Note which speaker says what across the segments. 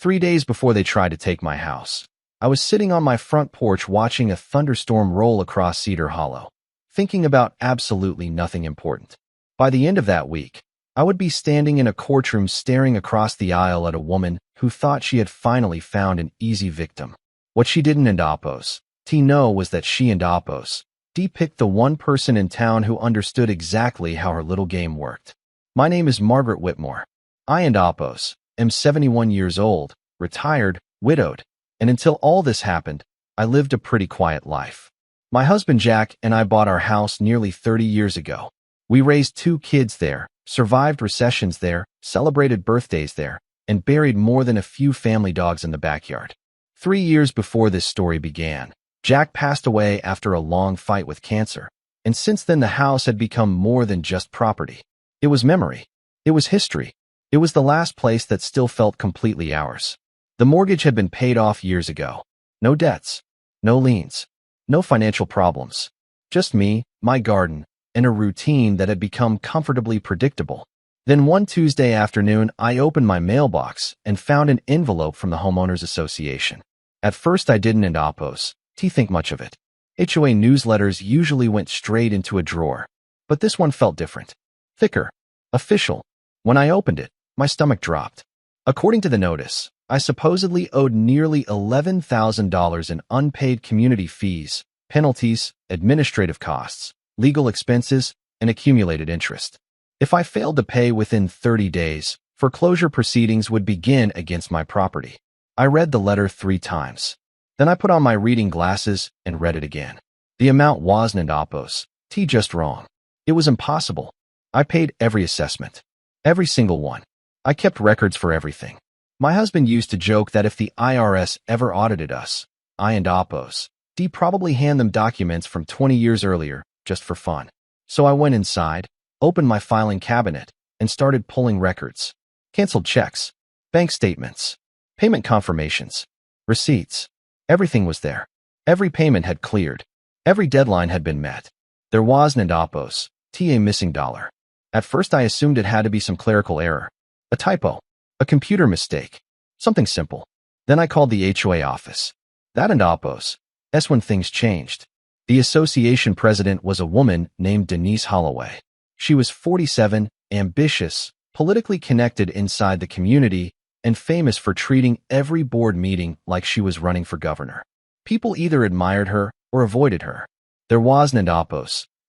Speaker 1: 3 days before they tried to take my house, I was sitting on my front porch watching a thunderstorm roll across Cedar Hollow, thinking about absolutely nothing important. By the end of that week, I would be standing in a courtroom staring across the aisle at a woman who thought she had finally found an easy victim. What she didn't know was that she and Apos picked the one person in town who understood exactly how her little game worked. My name is Margaret Whitmore. I and Apos am 71 years old, retired, widowed, and until all this happened, I lived a pretty quiet life. My husband Jack and I bought our house nearly 30 years ago. We raised 2 kids there, survived recessions there, celebrated birthdays there, and buried more than a few family dogs in the backyard. 3 years before this story began, Jack passed away after a long fight with cancer, and since then the house had become more than just property. It was memory. It was history. It was the last place that still felt completely ours. The mortgage had been paid off years ago. No debts, no liens, no financial problems. Just me, my garden, and a routine that had become comfortably predictable. Then one Tuesday afternoon, I opened my mailbox and found an envelope from the Homeowners Association. At first I didn't think much of it. HOA newsletters usually went straight into a drawer, but this one felt different. Thicker. Official. When I opened it, my stomach dropped. According to the notice, I supposedly owed nearly $11,000 in unpaid community fees, penalties, administrative costs, legal expenses, and accumulated interest. If I failed to pay within 30 days, foreclosure proceedings would begin against my property. I read the letter 3 times. Then I put on my reading glasses and read it again. The amount wasn't just wrong. It was impossible. I paid every assessment. Every single one. I kept records for everything. My husband used to joke that if the IRS ever audited us, I and Apos, probably hand them documents from 20 years earlier, just for fun. So I went inside, opened my filing cabinet, and started pulling records. Canceled checks, bank statements, payment confirmations, receipts. Everything was there. Every payment had cleared. Every deadline had been met. There wasn't a missing dollar. At first I assumed it had to be some clerical error, a typo, a computer mistake, something simple. Then I called the HOA office. That and Apos. That's when things changed. The association president was a woman named Denise Holloway. She was 47, ambitious, politically connected inside the community, and famous for treating every board meeting like she was running for governor. People either admired her or avoided her. There wasn't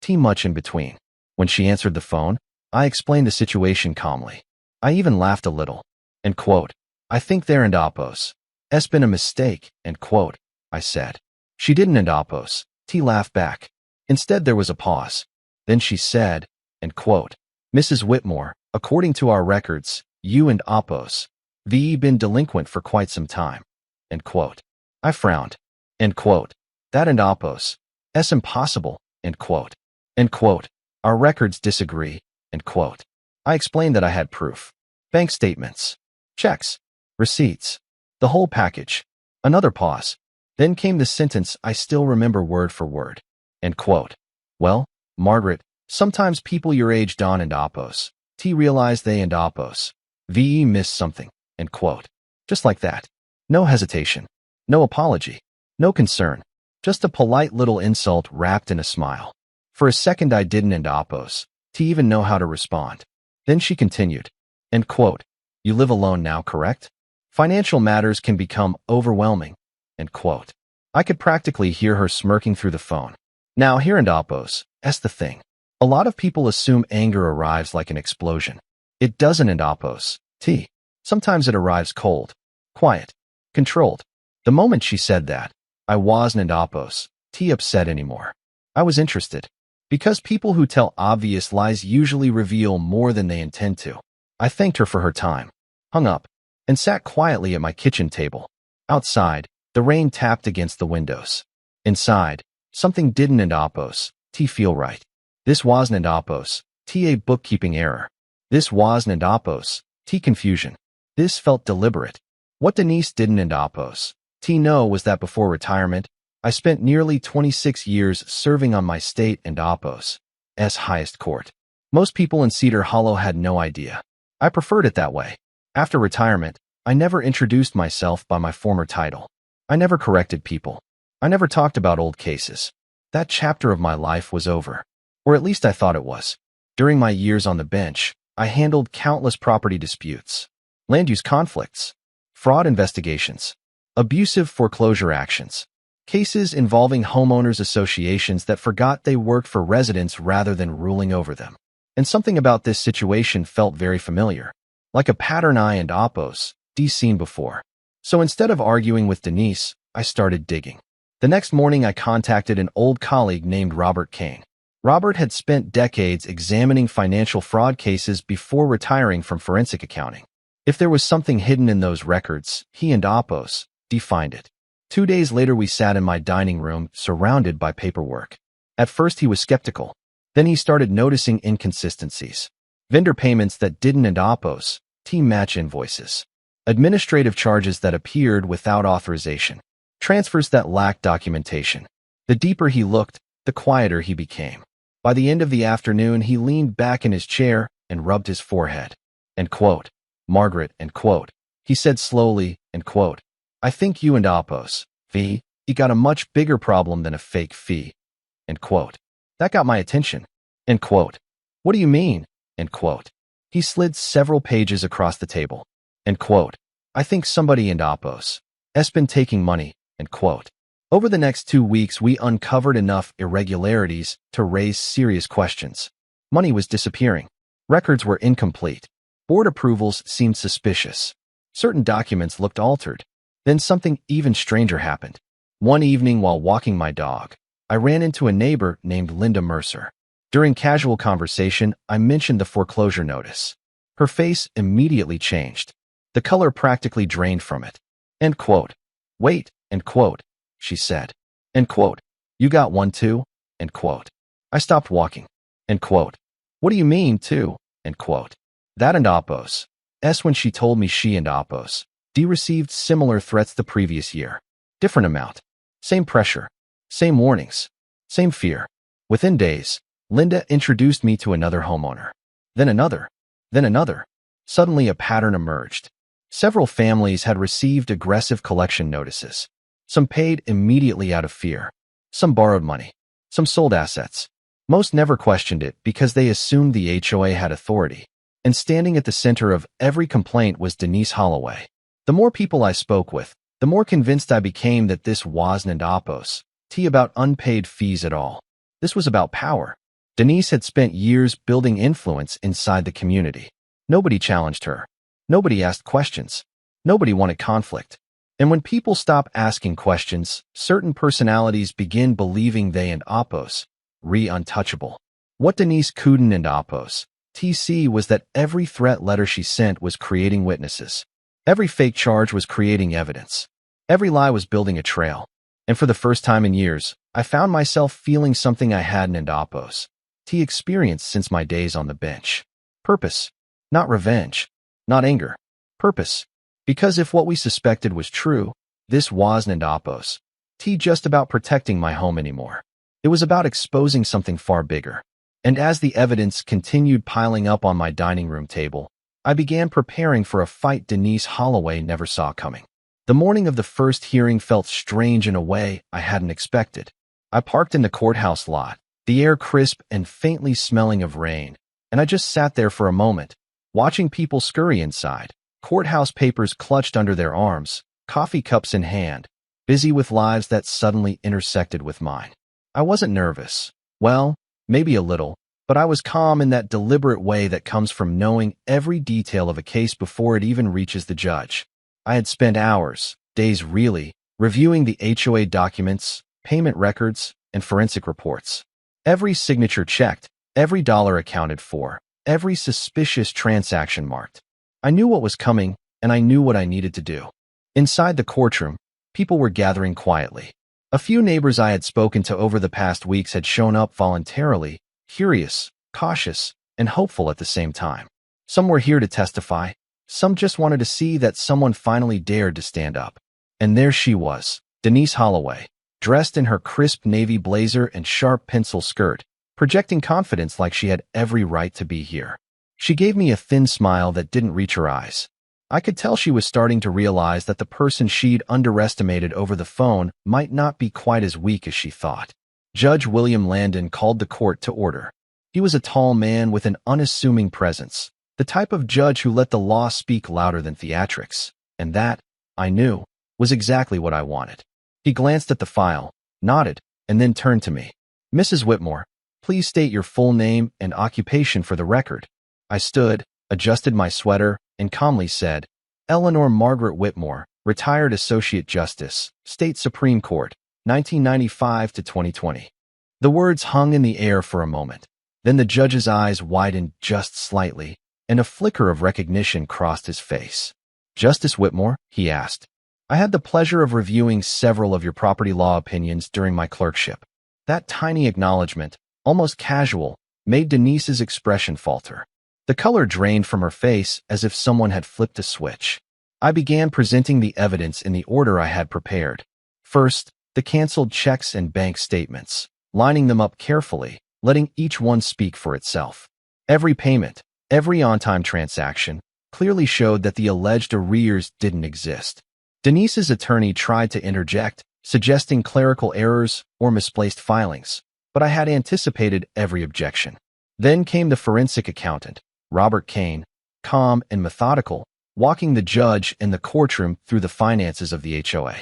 Speaker 1: much in between. When she answered the phone, I explained the situation calmly. I even laughed a little. End quote. I think there and it's been a mistake, end quote, I said. She didn't end laughed back. Instead there was a pause. Then she said, end quote, Mrs. Whitmore, according to our records, you and Apos been delinquent for quite some time. End quote. I frowned. End quote. That and Apos. It's impossible. End quote. End quote. Our records disagree. End quote. I explained that I had proof. Bank statements, checks, receipts, the whole package. Another pause. Then came the sentence I still remember word for word. End quote. Well, Margaret, sometimes people your age Don and Apos realize they and Apos missed something. End quote. Just like that. No hesitation. No apology. No concern. Just a polite little insult wrapped in a smile. For a second I didn't and Apos even know how to respond. Then she continued. End quote. You live alone now, correct? Financial matters can become overwhelming. End quote. I could practically hear her smirking through the phone. Now here and Apos, that's the thing. A lot of people assume anger arrives like an explosion. It doesn't and Apos. Sometimes it arrives cold, quiet, controlled. The moment she said that, I wasn't and Apos upset anymore. I was interested. Because people who tell obvious lies usually reveal more than they intend to. I thanked her for her time, hung up, and sat quietly at my kitchen table. Outside, the rain tapped against the windows. Inside, something didn't and Apos feel right. This wasn't and Apos a bookkeeping error. This wasn't and Apos confusion. This felt deliberate. What Denise didn't and Apos know was that before retirement, I spent nearly 26 years serving on my state and Apos' highest court. Most people in Cedar Hollow had no idea. I preferred it that way. After retirement, I never introduced myself by my former title. I never corrected people. I never talked about old cases. That chapter of my life was over. Or at least I thought it was. During my years on the bench, I handled countless property disputes, land use conflicts, fraud investigations, abusive foreclosure actions, cases involving homeowners associations that forgot they worked for residents rather than ruling over them. And something about this situation felt very familiar, like a pattern I and Oppos seen before. So instead of arguing with Denise, I started digging. The next morning, I contacted an old colleague named Robert Kane. Robert had spent decades examining financial fraud cases before retiring from forensic accounting. If there was something hidden in those records, he and Oppos defined it. 2 days later, we sat in my dining room, surrounded by paperwork. At first, he was skeptical. Then he started noticing inconsistencies. Vendor payments that didn't and Oppos match invoices. Administrative charges that appeared without authorization. Transfers that lacked documentation. The deeper he looked, the quieter he became. By the end of the afternoon, he leaned back in his chair and rubbed his forehead. End quote. Margaret, end quote. He said slowly, end quote. I think you and Oppos, you got a much bigger problem than a fake fee. End quote. That got my attention. End quote. What do you mean? End quote. He slid several pages across the table. End quote. I think somebody in Oppos has been taking money. End quote. Over the next 2 weeks, we uncovered enough irregularities to raise serious questions. Money was disappearing. Records were incomplete. Board approvals seemed suspicious. Certain documents looked altered. Then something even stranger happened. One evening while walking my dog, I ran into a neighbor named Linda Mercer. During casual conversation, I mentioned the foreclosure notice. Her face immediately changed. The color practically drained from it. End quote. Wait, end quote, she said. End quote. You got one too? End quote. I stopped walking. End quote. What do you mean too? End quote. That and Oppos. When she told me she and Oppos received similar threats the previous year. Different amount. Same pressure. Same warnings. Same fear. Within days, Linda introduced me to another homeowner. Then another. Then another. Suddenly a pattern emerged. Several families had received aggressive collection notices. Some paid immediately out of fear. Some borrowed money. Some sold assets. Most never questioned it because they assumed the HOA had authority. And standing at the center of every complaint was Denise Holloway. The more people I spoke with, the more convinced I became that this wasn't Oppos about unpaid fees at all. This was about power. Denise had spent years building influence inside the community. Nobody challenged her. Nobody asked questions. Nobody wanted conflict. And when people stop asking questions, certain personalities begin believing they and Oppos untouchable. What Denise couldn't and Oppos was that every threat letter she sent was creating witnesses. Every fake charge was creating evidence. Every lie was building a trail. And for the first time in years, I found myself feeling something I hadn't and Oppos experienced since my days on the bench. Purpose. Not revenge. Not anger. Purpose. Because if what we suspected was true, this wasn't Oppos just about protecting my home anymore. It was about exposing something far bigger. And as the evidence continued piling up on my dining room table, I began preparing for a fight Denise Holloway never saw coming. The morning of the first hearing felt strange in a way I hadn't expected. I parked in the courthouse lot, the air crisp and faintly smelling of rain, and I just sat there for a moment, watching people scurry inside, courthouse papers clutched under their arms, coffee cups in hand, busy with lives that suddenly intersected with mine. I wasn't nervous. Well, maybe a little, but I was calm in that deliberate way that comes from knowing every detail of a case before it even reaches the judge. I had spent hours, days really, reviewing the HOA documents, payment records, and forensic reports. Every signature checked, every dollar accounted for, every suspicious transaction marked. I knew what was coming, and I knew what I needed to do. Inside the courtroom, people were gathering quietly. A few neighbors I had spoken to over the past weeks had shown up voluntarily, curious, cautious, and hopeful at the same time. Some were here to testify. Some just wanted to see that someone finally dared to stand up. And there she was, Denise Holloway, dressed in her crisp navy blazer and sharp pencil skirt, projecting confidence like she had every right to be here. She gave me a thin smile that didn't reach her eyes. I could tell she was starting to realize that the person she'd underestimated over the phone might not be quite as weak as she thought. Judge William Landon called the court to order. He was a tall man with an unassuming presence, the type of judge who let the law speak louder than theatrics. And that, I knew, was exactly what I wanted. He glanced at the file, nodded, and then turned to me. "Mrs. Whitmore, please state your full name and occupation for the record." I stood, adjusted my sweater, and calmly said, "Eleanor Margaret Whitmore, retired Associate Justice, State Supreme Court, 1995 to 2020. The words hung in the air for a moment. Then the judge's eyes widened just slightly, and a flicker of recognition crossed his face. "Justice Whitmore?" he asked. "I had the pleasure of reviewing several of your property law opinions during my clerkship." That tiny acknowledgement, almost casual, made Denise's expression falter. The color drained from her face as if someone had flipped a switch. I began presenting the evidence in the order I had prepared. First, the canceled checks and bank statements, lining them up carefully, letting each one speak for itself. Every payment, every on-time transaction, clearly showed that the alleged arrears didn't exist. Denise's attorney tried to interject, suggesting clerical errors or misplaced filings, but I had anticipated every objection. Then came the forensic accountant, Robert Kane, calm and methodical, walking the judge and the courtroom through the finances of the HOA.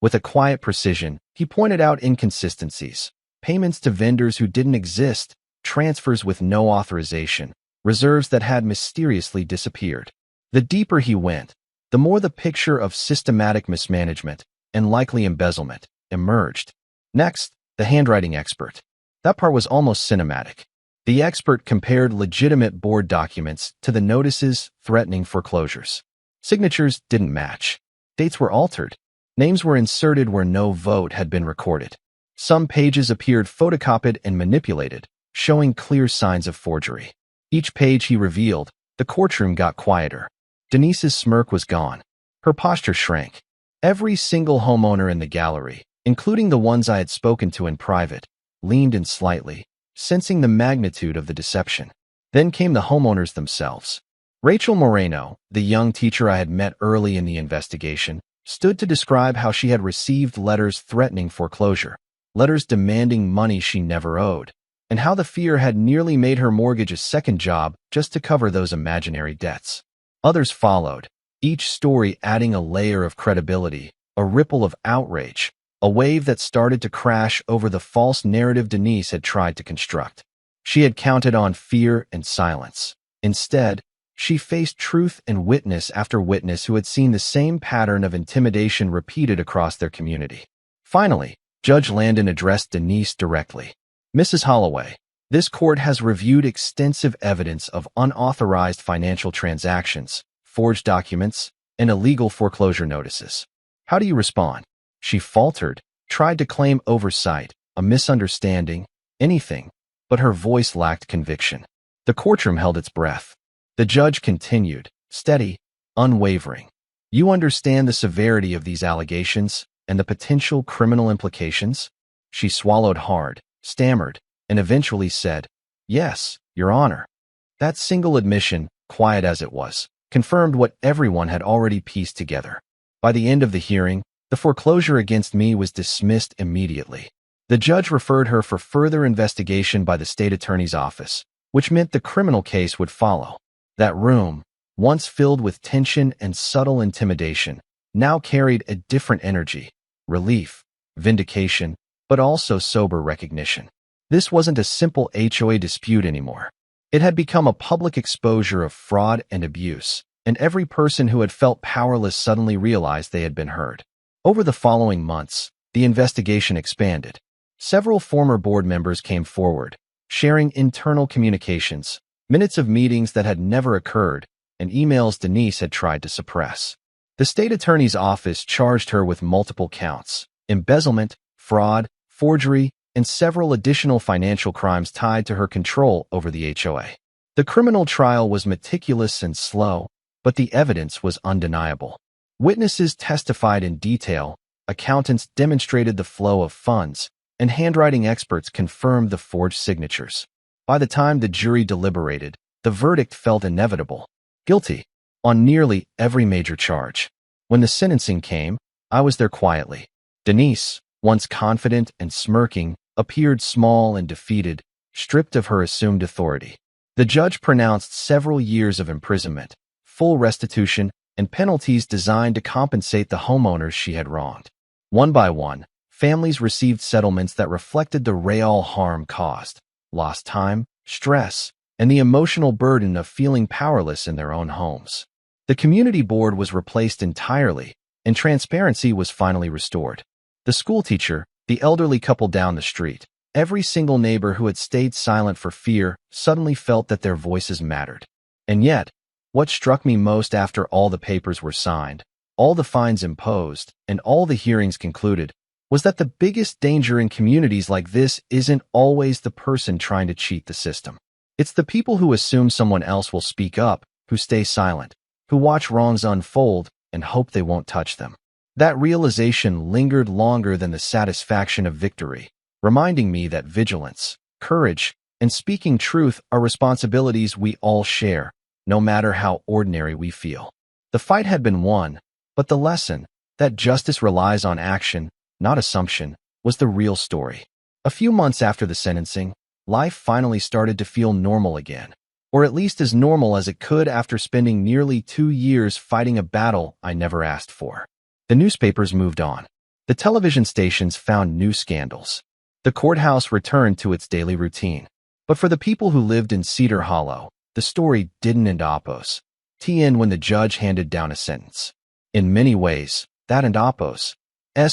Speaker 1: With a quiet precision, he pointed out inconsistencies, payments to vendors who didn't exist, transfers with no authorization, reserves that had mysteriously disappeared. The deeper he went, the more the picture of systematic mismanagement and likely embezzlement emerged. Next, the handwriting expert. That part was almost cinematic. The expert compared legitimate board documents to the notices threatening foreclosures. Signatures didn't match. Dates were altered. Names were inserted where no vote had been recorded. Some pages appeared photocopied and manipulated, showing clear signs of forgery. Each page he revealed, the courtroom got quieter. Denise's smirk was gone. Her posture shrank. Every single homeowner in the gallery, including the ones I had spoken to in private, leaned in slightly, sensing the magnitude of the deception. Then came the homeowners themselves. Rachel Moreno, the young teacher I had met early in the investigation, stood to describe how she had received letters threatening foreclosure, letters demanding money she never owed, and how the fear had nearly made her mortgage a second job just to cover those imaginary debts. Others followed, each story adding a layer of credibility, a ripple of outrage, a wave that started to crash over the false narrative Denise had tried to construct. She had counted on fear and silence. Instead, she faced truth and witness after witness who had seen the same pattern of intimidation repeated across their community. Finally, Judge Landon addressed Denise directly. "Mrs. Holloway, this court has reviewed extensive evidence of unauthorized financial transactions, forged documents, and illegal foreclosure notices. How do you respond?" She faltered, tried to claim oversight, a misunderstanding, anything, but her voice lacked conviction. The courtroom held its breath. The judge continued, steady, unwavering. "You understand the severity of these allegations and the potential criminal implications?" She swallowed hard, stammered, and eventually said, "Yes, Your Honor." That single admission, quiet as it was, confirmed what everyone had already pieced together. By the end of the hearing, the foreclosure against me was dismissed immediately. The judge referred her for further investigation by the state attorney's office, which meant the criminal case would follow. That room, once filled with tension and subtle intimidation, now carried a different energy, relief, vindication, but also sober recognition. This wasn't a simple HOA dispute anymore. It had become a public exposure of fraud and abuse, and every person who had felt powerless suddenly realized they had been heard. Over the following months, the investigation expanded. Several former board members came forward, sharing internal communications, minutes of meetings that had never occurred, and emails Denise had tried to suppress. The state attorney's office charged her with multiple counts: embezzlement, fraud, forgery, and several additional financial crimes tied to her control over the HOA. The criminal trial was meticulous and slow, but the evidence was undeniable. Witnesses testified in detail, accountants demonstrated the flow of funds, and handwriting experts confirmed the forged signatures. By the time the jury deliberated, the verdict felt inevitable: guilty. on nearly every major charge. When the sentencing came, I was there quietly. Denise, once confident and smirking, appeared small and defeated, stripped of her assumed authority. The judge pronounced several years of imprisonment, full restitution, and penalties designed to compensate the homeowners she had wronged. One by one, families received settlements that reflected the real harm caused: lost time, stress, and the emotional burden of feeling powerless in their own homes. The community board was replaced entirely, and transparency was finally restored. The schoolteacher, the elderly couple down the street, every single neighbor who had stayed silent for fear suddenly felt that their voices mattered. And yet, what struck me most after all the papers were signed, all the fines imposed, and all the hearings concluded, was that the biggest danger in communities like this isn't always the person trying to cheat the system. It's the people who assume someone else will speak up, who stay silent, who watch wrongs unfold and hope they won't touch them. That realization lingered longer than the satisfaction of victory, reminding me that vigilance, courage, and speaking truth are responsibilities we all share, no matter how ordinary we feel. The fight had been won, but the lesson, that justice relies on action, not assumption, was the real story. A few months after the sentencing, life finally started to feel normal again, or at least as normal as it could after spending nearly 2 years fighting a battle I never asked for. The newspapers moved on. The television stations found new scandals. The courthouse returned to its daily routine. But for the people who lived in Cedar Hollow, the story didn't end Apos. When the judge handed down a sentence. In many ways, that ended Apos.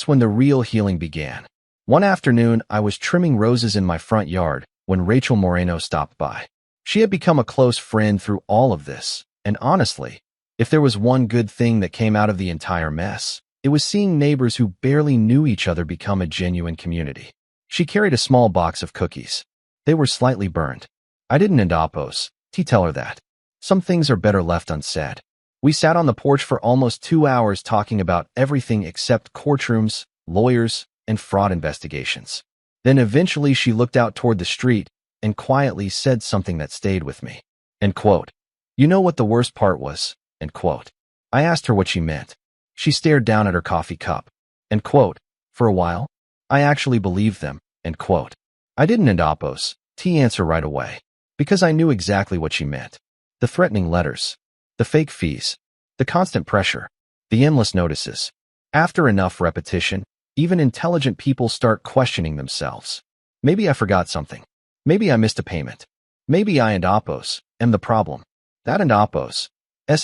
Speaker 1: When the real healing began. One afternoon, I was trimming roses in my front yard when Rachel Moreno stopped by. She had become a close friend through all of this, and honestly, if there was one good thing that came out of the entire mess, it was seeing neighbors who barely knew each other become a genuine community. She carried a small box of cookies. They were slightly burned. I didn't end Apos. Tell her that. Some things are better left unsaid. We sat on the porch for almost 2 hours talking about everything except courtrooms, lawyers, and fraud investigations. Then eventually she looked out toward the street and quietly said something that stayed with me. End quote. You know what the worst part was? End quote. I asked her what she meant. She stared down at her coffee cup. End quote. For a while, I actually believed them. End quote. I didn't end Apos. Answer right away. Because I knew exactly what she meant. The threatening letters. The fake fees. The constant pressure. The endless notices. After enough repetition, even intelligent people start questioning themselves. Maybe I forgot something. Maybe I missed a payment. Maybe I and Apos am the problem. That and Apos.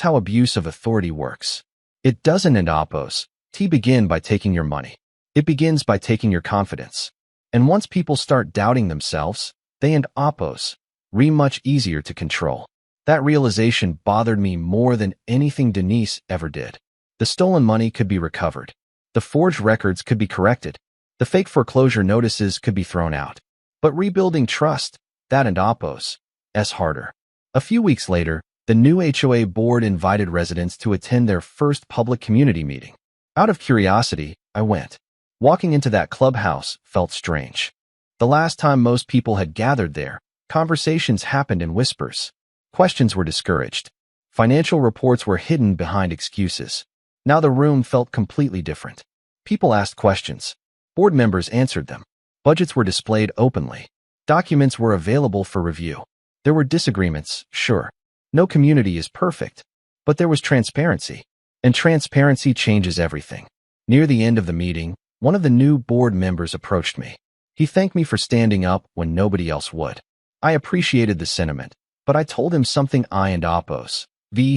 Speaker 1: How abuse of authority works. It doesn't end Apos. Begin by taking your money. It begins by taking your confidence. And once people start doubting themselves, they end Apos. Much easier to control. That realization bothered me more than anything Denise ever did. The stolen money could be recovered. The forged records could be corrected. The fake foreclosure notices could be thrown out. But rebuilding trust, that and Apos, harder. A few weeks later, the new HOA board invited residents to attend their first public community meeting. Out of curiosity, I went. Walking into that clubhouse felt strange. The last time most people had gathered there, conversations happened in whispers. Questions were discouraged. Financial reports were hidden behind excuses. Now the room felt completely different. People asked questions. Board members answered them. Budgets were displayed openly. Documents were available for review. There were disagreements, sure. No community is perfect. But there was transparency. And transparency changes everything. Near the end of the meeting, one of the new board members approached me. He thanked me for standing up when nobody else would. I appreciated the sentiment, but I told him something I and Apos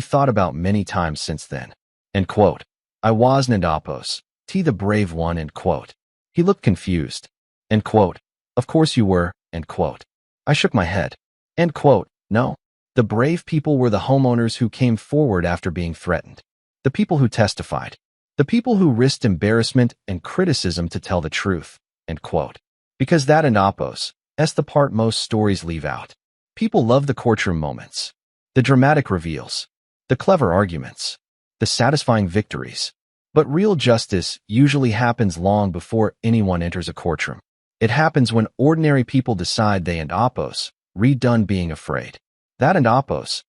Speaker 1: thought about many times since then. End quote. I wasn't Apos. The brave one. End quote. He looked confused. End quote. Of course you were. End quote. I shook my head. End quote. No. The brave people were the homeowners who came forward after being threatened. The people who testified. The people who risked embarrassment and criticism to tell the truth. End quote. Because that and Apos, the part most stories leave out. People love the courtroom moments. The dramatic reveals. The clever arguments. The satisfying victories. But real justice usually happens long before anyone enters a courtroom. It happens when ordinary people decide they and Apos, redone being afraid. That and Apos,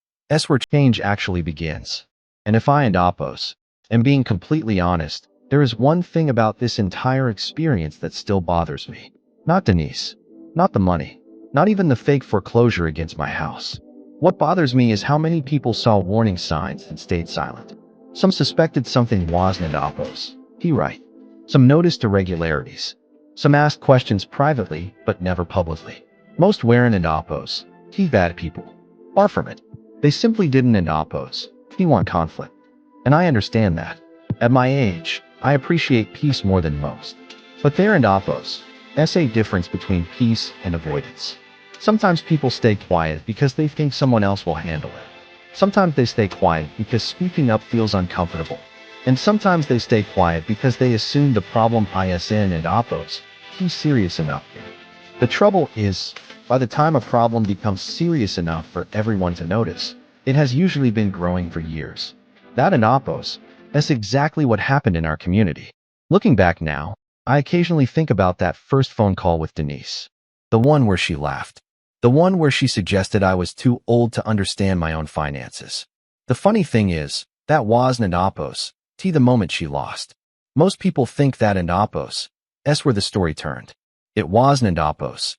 Speaker 1: where change actually begins. And if I and Apos am being completely honest, there is one thing about this entire experience that still bothers me. Not Denise, not the money, not even the fake foreclosure against my house. What bothers me is how many people saw warning signs and stayed silent. Some suspected something wasn't Apos. He right. Some noticed irregularities. Some asked questions privately, but never publicly. Most weren't Apos. He bad people. Far from it. They simply didn't Apos. He want conflict. And I understand that. At my age, I appreciate peace more than most. But there and Apos, there's a difference between peace and avoidance. Sometimes people stay quiet because they think someone else will handle it. Sometimes they stay quiet because speaking up feels uncomfortable. And sometimes they stay quiet because they assume the problem isn't and Apos, he's serious enough. The trouble is, by the time a problem becomes serious enough for everyone to notice, it has usually been growing for years. That and Apos, that's exactly what happened in our community. Looking back now, I occasionally think about that first phone call with Denise. The one where she laughed. The one where she suggested I was too old to understand my own finances. The funny thing is, that wasn't Apos, the moment she lost. Most people think that and Apos, that's where the story turned. It wasn't Apos,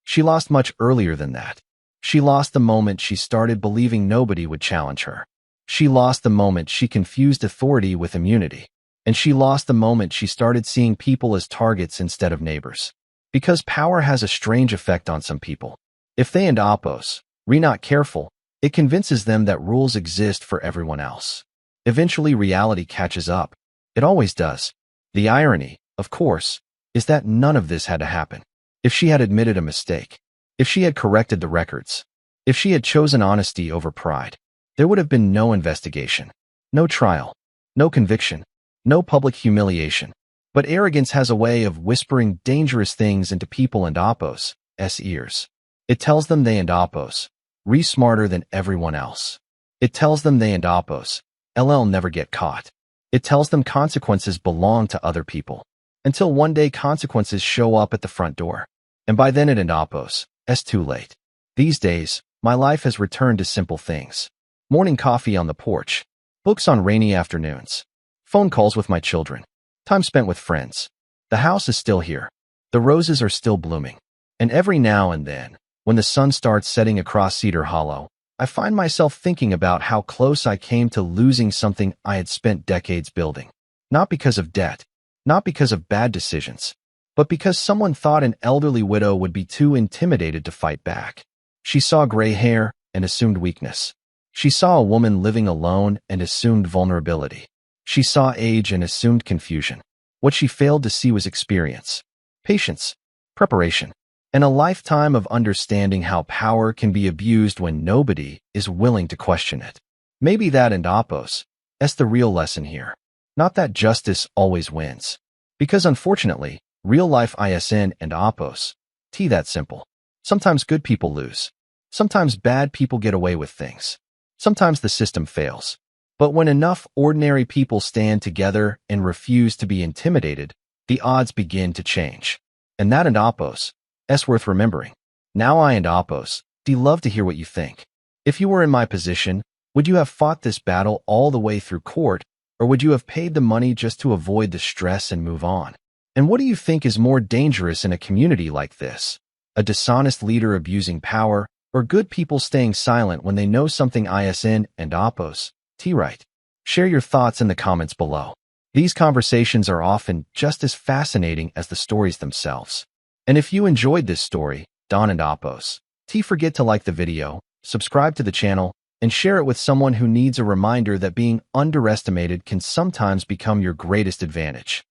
Speaker 1: She lost much earlier than that. She lost the moment she started believing nobody would challenge her. She lost the moment she confused authority with immunity. And she lost the moment she started seeing people as targets instead of neighbors. Because power has a strange effect on some people. If they and Apos are not careful, it convinces them that rules exist for everyone else. Eventually reality catches up. It always does. The irony, of course, is that none of this had to happen. If she had admitted a mistake, if she had corrected the records, if she had chosen honesty over pride, there would have been no investigation, no trial, no conviction, no public humiliation. But arrogance has a way of whispering dangerous things into people and Apos' ears. It tells them they and Apos are smarter than everyone else. It tells them they and Apos will never get caught. It tells them consequences belong to other people. Until one day consequences show up at the front door. And by then it and Apos, it's too late. These days, my life has returned to simple things. Morning coffee on the porch, books on rainy afternoons, phone calls with my children, time spent with friends. The house is still here. The roses are still blooming. And every now and then, when the sun starts setting across Cedar Hollow, I find myself thinking about how close I came to losing something I had spent decades building. Not because of debt, not because of bad decisions, but because someone thought an elderly widow would be too intimidated to fight back. She saw gray hair and assumed weakness. She saw a woman living alone and assumed vulnerability. She saw age and assumed confusion. What she failed to see was experience, patience, preparation, and a lifetime of understanding how power can be abused when nobody is willing to question it. Maybe that and Apos, that's the real lesson here. Not that justice always wins. Because unfortunately, real life isn't and Apos, that simple. Sometimes good people lose. Sometimes bad people get away with things. Sometimes the system fails. But when enough ordinary people stand together and refuse to be intimidated, the odds begin to change. And that and Apos, that's worth remembering. Now I and Apos, love to hear what you think. If you were in my position, would you have fought this battle all the way through court, or would you have paid the money just to avoid the stress and move on? And what do you think is more dangerous in a community like this? A dishonest leader abusing power, or good people staying silent when they know something isn't and Apos, right? Share your thoughts in the comments below. These conversations are often just as fascinating as the stories themselves. And if you enjoyed this story, Don and Apos, forget to like the video, subscribe to the channel, and share it with someone who needs a reminder that being underestimated can sometimes become your greatest advantage.